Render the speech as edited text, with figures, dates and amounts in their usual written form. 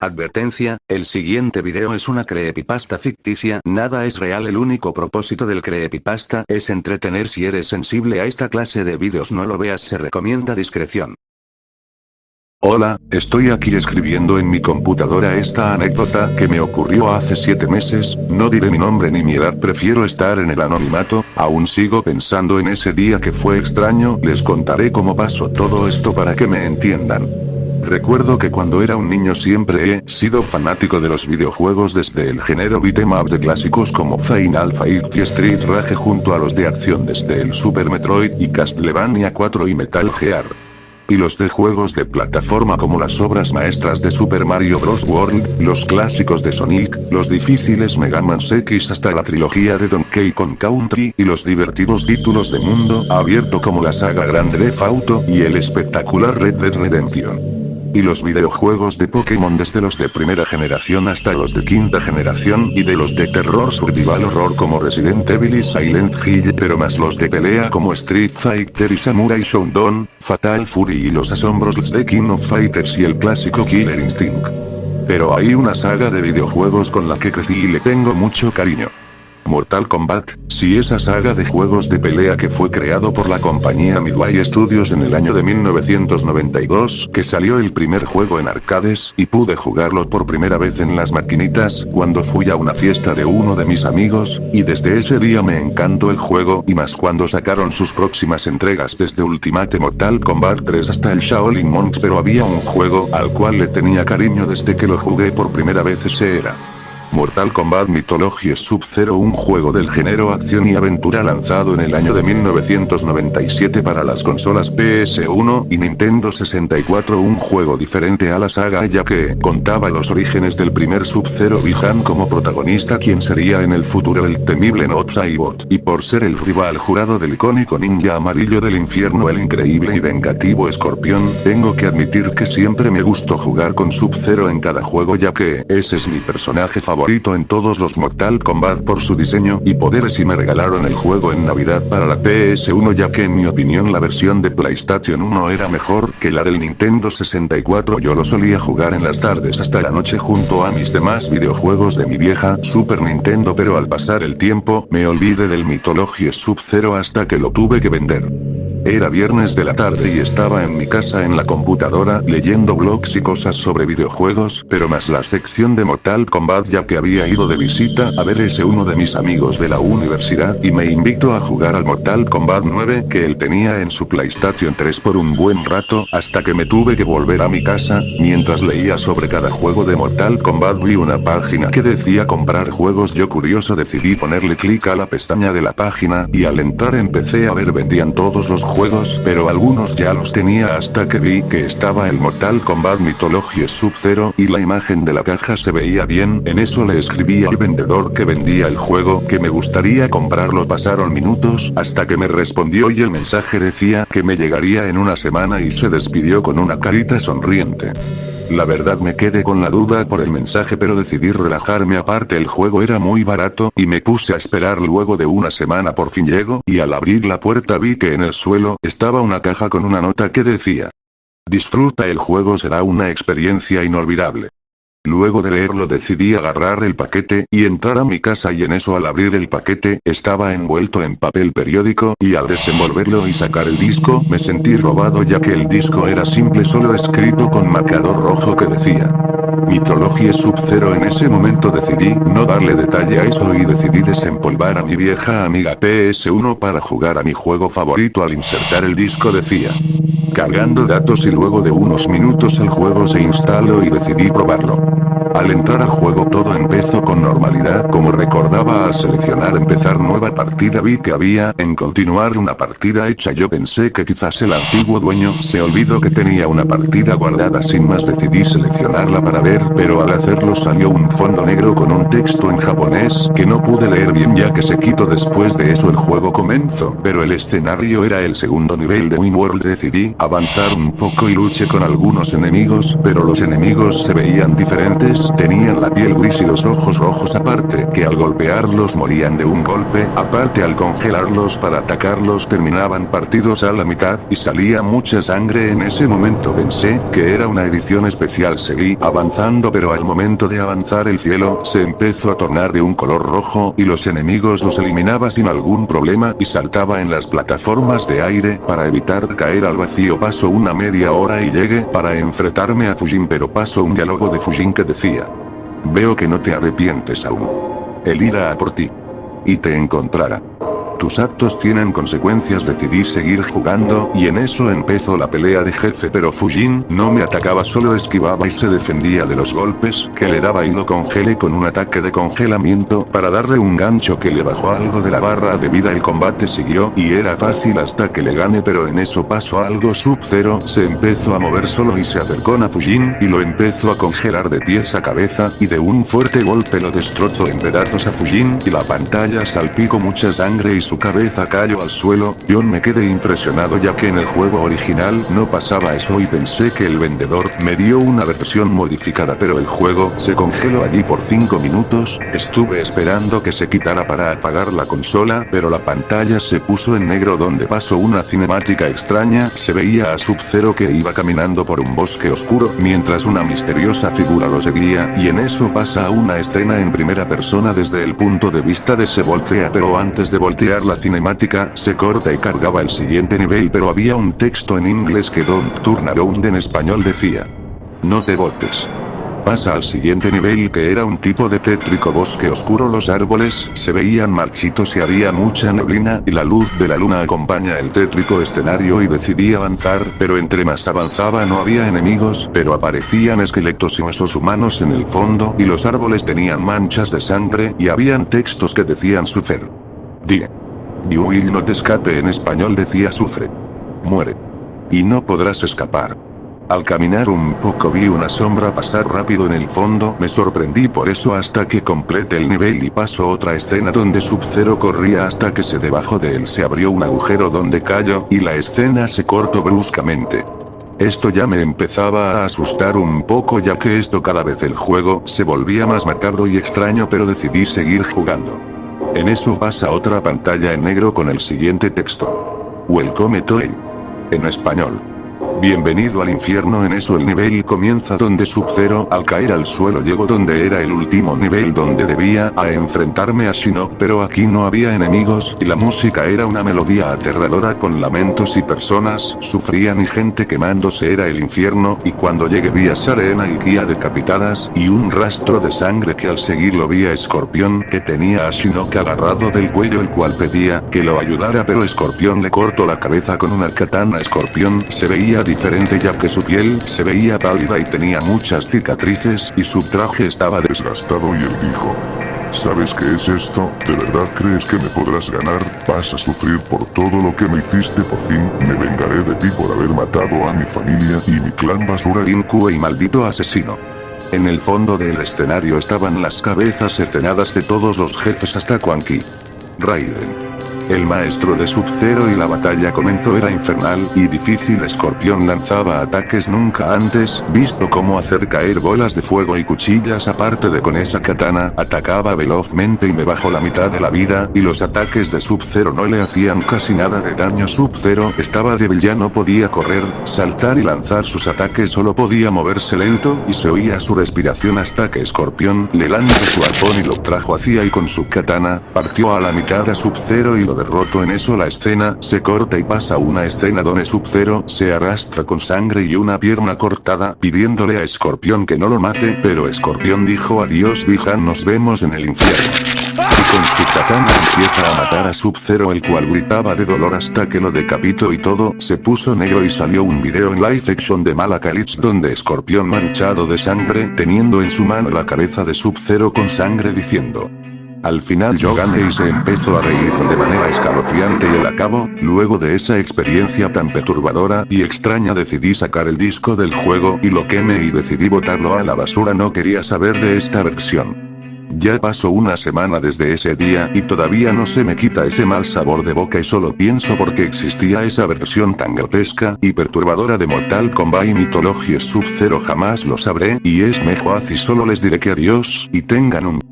Advertencia, el siguiente video es una creepypasta ficticia, nada es real. El único propósito del creepypasta es entretener. Si eres sensible a esta clase de videos no lo veas, se recomienda discreción. Hola, estoy aquí escribiendo en mi computadora esta anécdota que me ocurrió hace 7 meses, no diré mi nombre ni mi edad, prefiero estar en el anonimato, aún sigo pensando en ese día que fue extraño, les contaré cómo pasó todo esto para que me entiendan. Recuerdo que cuando era un niño siempre he sido fanático de los videojuegos desde el género beat'em up de clásicos como Final Fight y Street Rage junto a los de acción desde el Super Metroid y Castlevania 4 y Metal Gear. Y los de juegos de plataforma como las obras maestras de Super Mario Bros. World, los clásicos de Sonic, los difíciles Mega Man X hasta la trilogía de Donkey Kong Country y los divertidos títulos de mundo abierto como la saga Grand Theft Auto y el espectacular Red Dead Redemption. Y los videojuegos de Pokémon desde los de primera generación hasta los de quinta generación y de los de terror survival horror como Resident Evil y Silent Hill, pero más los de pelea como Street Fighter y Samurai Shodown, Fatal Fury y los asombros de King of Fighters y el clásico Killer Instinct. Pero hay una saga de videojuegos con la que crecí y le tengo mucho cariño. Mortal Kombat, sí, esa saga de juegos de pelea que fue creado por la compañía Midway Studios en el año de 1992, que salió el primer juego en arcades, y pude jugarlo por primera vez en las maquinitas, cuando fui a una fiesta de uno de mis amigos, y desde ese día me encantó el juego, y más cuando sacaron sus próximas entregas desde Ultimate Mortal Kombat 3 hasta el Shaolin Monks, pero había un juego al cual le tenía cariño desde que lo jugué por primera vez, ese era Mortal Kombat Mythology Sub-Zero, un juego del género acción y aventura lanzado en el año de 1997 para las consolas PS1 y Nintendo 64, un juego diferente a la saga ya que contaba los orígenes del primer Sub-Zero Bi-Han como protagonista, quien sería en el futuro el temible Not Saibot, y por ser el rival jurado del icónico ninja amarillo del infierno, el increíble y vengativo Escorpión. Tengo que admitir que siempre me gustó jugar con Sub-Zero en cada juego ya que ese es mi personaje favorito en todos los Mortal Kombat por su diseño y poderes, y me regalaron el juego en Navidad para la PS1 ya que en mi opinión la versión de PlayStation 1 era mejor que la del Nintendo 64. Yo lo solía jugar en las tardes hasta la noche junto a mis demás videojuegos de mi vieja Super Nintendo, pero al pasar el tiempo me olvidé del Mythology Sub-Zero hasta que lo tuve que vender. Era viernes de la tarde y estaba en mi casa en la computadora leyendo blogs y cosas sobre videojuegos, pero más la sección de Mortal Kombat ya que había ido de visita a ver ese uno de mis amigos de la universidad y me invitó a jugar al Mortal Kombat 9 que él tenía en su PlayStation 3 por un buen rato, hasta que me tuve que volver a mi casa. Mientras leía sobre cada juego de Mortal Kombat vi una página que decía comprar juegos. Yo curioso decidí ponerle clic a la pestaña de la página y al entrar empecé a ver vendían todos los juegos, pero algunos ya los tenía hasta que vi que estaba el Mortal Kombat Mythology Sub-Zero y la imagen de la caja se veía bien. En eso le escribí al vendedor que vendía el juego que me gustaría comprarlo. Pasaron minutos hasta que me respondió y el mensaje decía que me llegaría en una semana y se despidió con una carita sonriente. La verdad me quedé con la duda por el mensaje, pero decidí relajarme, aparte el juego era muy barato y me puse a esperar. Luego de una semana por fin llegó y al abrir la puerta vi que en el suelo estaba una caja con una nota que decía: disfruta el juego, será una experiencia inolvidable. Luego de leerlo decidí agarrar el paquete y entrar a mi casa, y en eso al abrir el paquete estaba envuelto en papel periódico, y al desenvolverlo y sacar el disco me sentí robado ya que el disco era simple, solo escrito con marcador rojo que decía Mythology Sub-Zero. En ese momento decidí no darle detalle a eso y decidí desempolvar a mi vieja amiga PS1 para jugar a mi juego favorito. Al insertar el disco decía cargando datos y luego de unos minutos el juego se instaló y decidí probarlo. Al entrar al juego todo empezó con normalidad. Como recordaba, al seleccionar empezar nueva partida vi que había en continuar una partida hecha. Yo pensé que quizás el antiguo dueño se olvidó que tenía una partida guardada. Sin más decidí seleccionarla para ver, pero al hacerlo salió un fondo negro con un texto en japonés que no pude leer bien ya que se quitó. Después de eso el juego comenzó, pero el escenario era el segundo nivel de WinWorld. Decidí avanzar un poco y luché con algunos enemigos, pero los enemigos se veían diferentes golpes tenían la piel gris y los ojos rojos, aparte que al golpearlos morían de un golpe, aparte al congelarlos para atacarlos terminaban partidos a la mitad y salía mucha sangre. En ese momento pensé que era una edición especial. Seguí avanzando, pero al momento de avanzar el cielo se empezó a tornar de un color rojo y los enemigos los eliminaba sin algún problema y saltaba en las plataformas de aire para evitar caer al vacío. Pasó una media hora y llegué para enfrentarme a Fujin, pero pasó un diálogo de Fujin que decía: veo que no te arrepientes aún. Él irá a por ti. Y te encontrará. Tus actos tienen consecuencias. Decidí seguir jugando y en eso empezó la pelea de jefe, pero Fujin no me atacaba, solo esquivaba y se defendía de los golpes que le daba y lo congelé con un ataque de congelamiento para darle un gancho que le bajó algo de la barra de vida. El combate siguió y era fácil hasta que le gané, pero en eso pasó algo. Sub-Zero se empezó a mover solo y se acercó a Fujin y lo empezó a congelar de pies a cabeza y de un fuerte golpe lo destrozó en pedazos a Fujin y la pantalla salpicó mucha sangre y su cabeza cayó al suelo. Yo me quedé impresionado, ya que en el juego original no pasaba eso y pensé que el vendedor me dio una versión modificada, pero el juego se congeló allí por 5 minutos. Estuve esperando que se quitara para apagar la consola, pero la pantalla se puso en negro donde pasó una cinemática extraña. Se veía a Sub-Zero que iba caminando por un bosque oscuro mientras una misteriosa figura lo seguía, y en eso pasa una escena en primera persona desde el punto de vista de se voltea, pero antes de voltear la cinemática se corta y cargaba el siguiente nivel, pero había un texto en inglés que Don't Turn Around en español decía: no te voltes. Pasa al siguiente nivel, que era un tipo de tétrico bosque oscuro. Los árboles se veían marchitos y había mucha neblina y la luz de la luna acompaña el tétrico escenario y decidí avanzar, pero entre más avanzaba no había enemigos, pero aparecían esqueletos y huesos humanos en el fondo y los árboles tenían manchas de sangre y habían textos que decían suffer. You will not escape, en español decía sufre. Muere. Y no podrás escapar. Al caminar un poco vi una sombra pasar rápido en el fondo, me sorprendí por eso hasta que completé el nivel y pasó otra escena donde Sub-Zero corría hasta que debajo de él se abrió un agujero donde cayó y la escena se cortó bruscamente. Esto ya me empezaba a asustar un poco, ya que esto cada vez el juego se volvía más macabro y extraño, pero decidí seguir jugando. En eso pasa otra pantalla en negro con el siguiente texto: Welcome to Hell. En español: bienvenido al infierno. En eso el nivel comienza donde Sub-Zero al caer al suelo llegó donde era el último nivel donde debía a enfrentarme a Shinnok, pero aquí no había enemigos y la música era una melodía aterradora con lamentos y personas sufrían y gente quemándose. Era el infierno y cuando llegué vi a Sarena y Kia decapitadas y un rastro de sangre que al seguirlo vi a Escorpión que tenía a Shinnok agarrado del cuello, el cual pedía que lo ayudara, pero Escorpión le cortó la cabeza con una katana. Escorpión se veía diferente ya que su piel se veía pálida y tenía muchas cicatrices y su traje estaba desgastado, y él dijo: ¿sabes qué es esto? ¿De verdad crees que me podrás ganar? Vas a sufrir por todo lo que me hiciste. Por fin me vengaré de ti por haber matado a mi familia y mi clan basura. Lin-Kuei, maldito asesino. En el fondo del escenario estaban las cabezas cercenadas de todos los jefes hasta Quan Chi, Raiden, el maestro de Sub-Zero, y la batalla comenzó. Era infernal y difícil. Escorpión lanzaba ataques nunca antes visto, como hacer caer bolas de fuego y cuchillas. Aparte de con esa katana, atacaba velozmente y me bajó la mitad de la vida, y los ataques de Sub-Zero no le hacían casi nada de daño. Sub-Zero estaba débil, ya no podía correr, saltar y lanzar sus ataques, solo podía moverse lento y se oía su respiración hasta que Escorpión le lanzó su arpón y lo trajo hacia y con su katana partió a la mitad a Sub-Zero y lo derrotó. En eso la escena se corta y pasa una escena donde Sub-Zero se arrastra con sangre y una pierna cortada pidiéndole a Escorpión que no lo mate, pero Escorpión dijo: adiós Bihan, nos vemos en el infierno. Y con su katana empieza a matar a Sub-Zero, el cual gritaba de dolor hasta que lo decapitó y todo se puso negro y salió un video en live action de Malakalich donde Escorpión manchado de sangre teniendo en su mano la cabeza de Sub-Zero con sangre diciendo: al final yo gané, y se empezó a reír de manera escalofriante. Y al cabo, luego de esa experiencia tan perturbadora y extraña, decidí sacar el disco del juego y lo quemé y decidí botarlo a la basura. No quería saber de esta versión. Ya pasó una semana desde ese día y todavía no se me quita ese mal sabor de boca y solo pienso por qué existía esa versión tan grotesca y perturbadora de Mortal Kombat y Mythologies Sub-Zero jamás lo sabré y es mejor y solo les diré que adiós y tengan un